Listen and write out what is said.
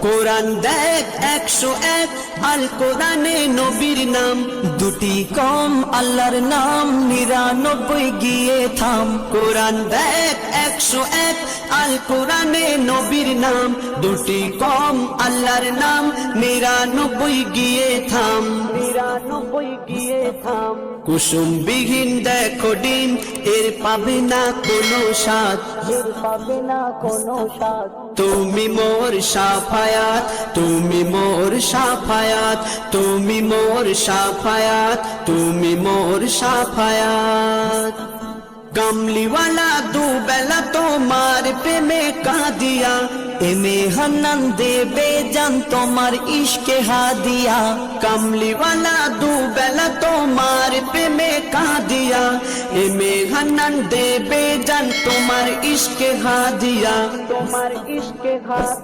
কোরআন দেখ 101 আল কোরআনে নবীর নাম, দুটি কম আল্লাহর নাম 99 গিয়ে থাম। কোরআন দেখ 101 আল কোরআনে নবীর নাম, দুটি কম আল্লাহর নাম 99 গিয়ে থাম। 99 গিয়ে থাম। কুসুম বিহীন দেখো ডিম, এর পাবে না কোনো স্বাদ, এর পাবে না কোনো স্বাদ। তুমি মোর শাফায়াত, তুমি মোর শাফায়াত, তুমি মোর শাফায়াত, তুমি মোর শাফায়াত। কামলিওয়ালা দুবেলা তোমার প্রেমে কাঁদিয়া, এমে হান্নান দেবে জান তোমার ইশকে হাদিয়া। কামলিওয়ালা দুবেলা তোমার প্রেমে কাঁদিয়া, এমে হান্নান দেবে জান তোমার ইশকে হাদিয়া, তোমার ইশকে হাদিয়া।